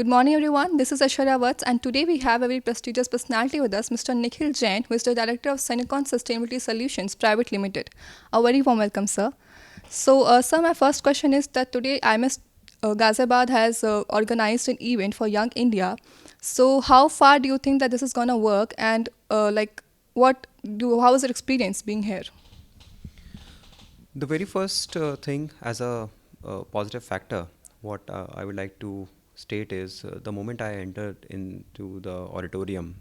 Good morning, everyone. This is SRIVASTAVA, and today we have a very prestigious personality with us, Mr. Nikhil Jain, who is the Director of Senecon Sustainability Solutions Private Limited. A very warm welcome, sir. Sir, my first question is that today IMS Ghaziabad has organized an event for Young India. So, how far do you think that this is gonna work, and how is your experience being here? The very first thing as a positive factor, what I would like to state is the moment I entered into the auditorium,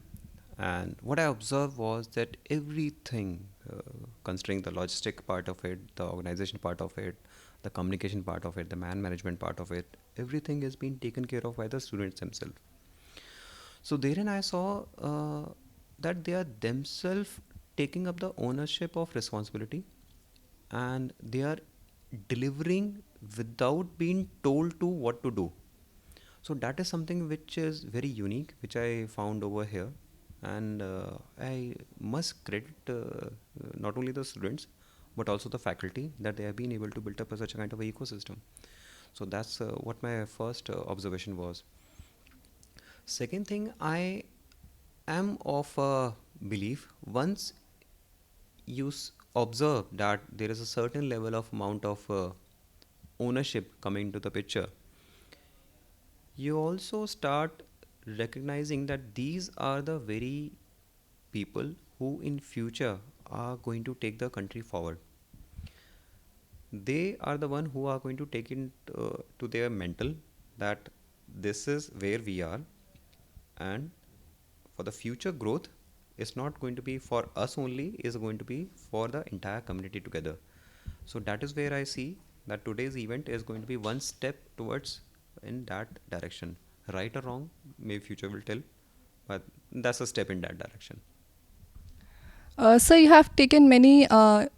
and what I observed was that everything, considering the logistic part of it, the organization part of it, the communication part of it, the man management part of it, everything is being taken care of by the students themselves. So therein I saw that they are themselves taking up the ownership of responsibility, and they are delivering without being told to what to do. So that is something which is very unique, which I found over here, and I must credit not only the students but also the faculty that they have been able to build up such a kind of a ecosystem. So that's what my first observation was. Second thing, I am of a belief, once you observe that there is a certain level of amount of ownership coming to the picture, you also start recognizing that these are the very people who in future are going to take the country forward. They are the one who are going to take it to their mental that this is where we are, and for the future growth is not going to be for us only, is going to be for the entire community together. So that is where I see that today's event is going to be one step towards in that direction. Right or wrong, maybe future will tell, but that's a step in that direction. Sir, you have taken many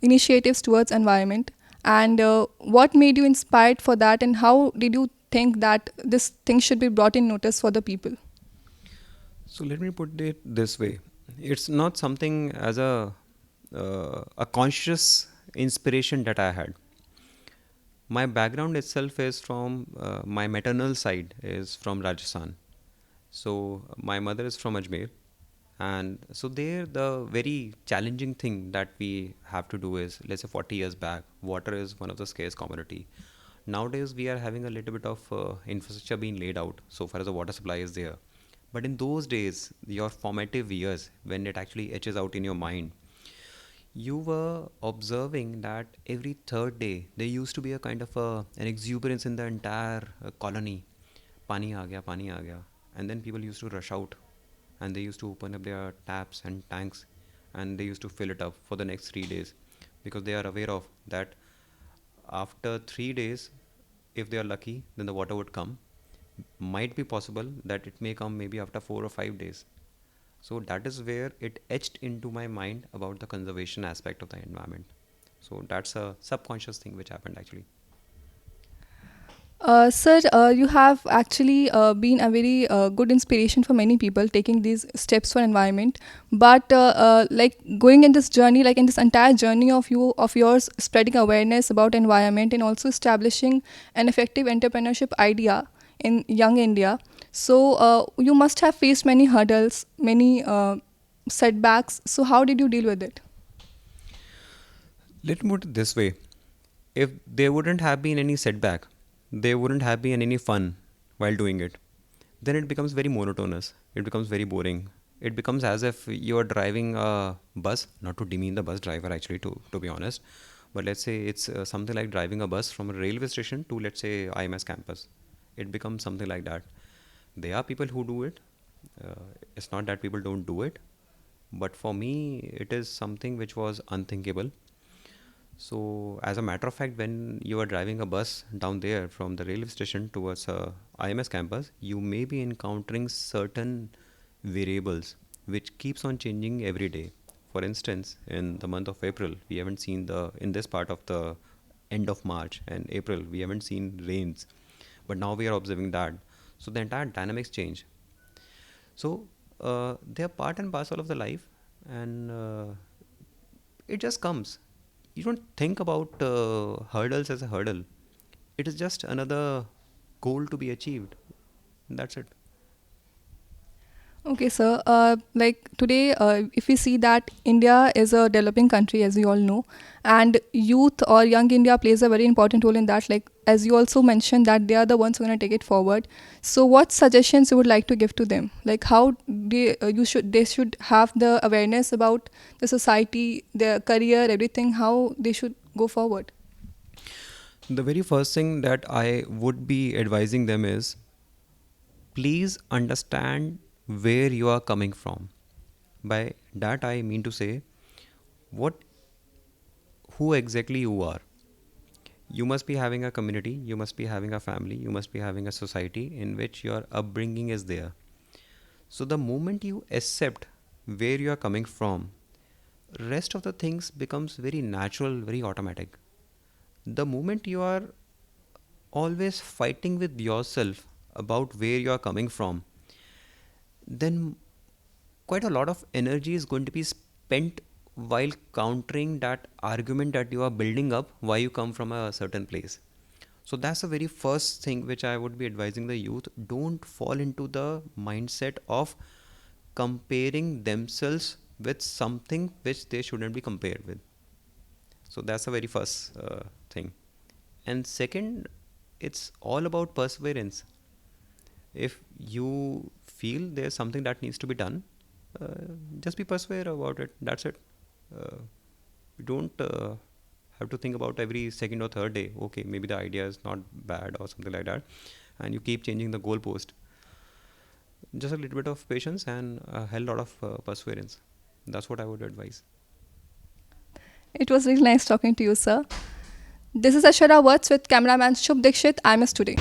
initiatives towards environment, and what made you inspired for that, and how did you think that this thing should be brought in notice for the people? So let me put it this way: it's not something as a conscious inspiration that I had. My background itself is from my maternal side is from Rajasthan. So my mother is from Ajmer, and so there the very challenging thing that we have to do is, let's say 40 years back, water is one of the scarce commodity. Nowadays we are having a little bit of infrastructure being laid out so far as the water supply is there. But in those days, your formative years, when it actually etches out in your mind, you were observing that every third day there used to be a kind of an exuberance in the entire colony. Pani aa gaya, pani aa gaya. And then people used to rush out, and they used to open up their taps and tanks, and they used to fill it up for the next 3 days, because they are aware of that after 3 days, if they are lucky, then the water would come. Might be possible that it may come maybe after 4 or 5 days. So that is where it etched into my mind about the conservation aspect of the environment. So that's a subconscious thing which happened actually. Sir, you have actually been a very good inspiration for many people taking these steps for environment. But like going in this journey, like in this entire journey of yours, spreading awareness about environment and also establishing an effective entrepreneurship idea in young India. So you must have faced many hurdles, many setbacks. So how did you deal with it? Let me put it this way: if there wouldn't have been any setback, there wouldn't have been any fun while doing it. Then it becomes very monotonous. It becomes very boring. It becomes as if you're driving a bus, not to demean the bus driver actually, to be honest. But let's say it's something like driving a bus from a railway station to, let's say, IMS campus. It becomes something like that. There are people who do it. It's not that people don't do it. But for me, it is something which was unthinkable. So, as a matter of fact, when you are driving a bus down there from the railway station towards IMS campus, you may be encountering certain variables which keeps on changing every day. For instance, in the month of April, we haven't seen the in this part of the end of March and April, we haven't seen rains, but now we are observing that. So the entire dynamics change. So they are part and parcel of the life, and it just comes. You don't think about hurdles as a hurdle. It is just another goal to be achieved. That's it. Okay, sir. Like today, if we see that India is a developing country, as we all know, and youth or young India plays a very important role in that. Like as you also mentioned, that they are the ones who are going to take it forward. So, what suggestions you would like to give to them? Like how they should have the awareness about the society, their career, everything. How they should go forward. The very first thing that I would be advising them is, please understand where you are coming from. By that I mean to say, what who exactly you are. You must be having a community, you must be having a family, you must be having a society in which your upbringing is there. So the moment you accept where you are coming from, rest of the things becomes very natural, very automatic. The moment you are always fighting with yourself about where you are coming from, then quite a lot of energy is going to be spent while countering that argument that you are building up why you come from a certain place. So that's the very first thing which I would be advising the youth. Don't fall into the mindset of comparing themselves with something which they shouldn't be compared with. So that's the very first thing. And second, it's all about perseverance. If you feel there's something that needs to be done, uh, just be persuaded about it. That's it. You don't have to think about every second or third day, okay, maybe the idea is not bad or something like that, and you keep changing the goalpost. Just a little bit of patience and a hell lot of perseverance. That's what I would advise. It was really nice talking to you, sir. This is Ashara Words with cameraman DIXIT, IMS Today.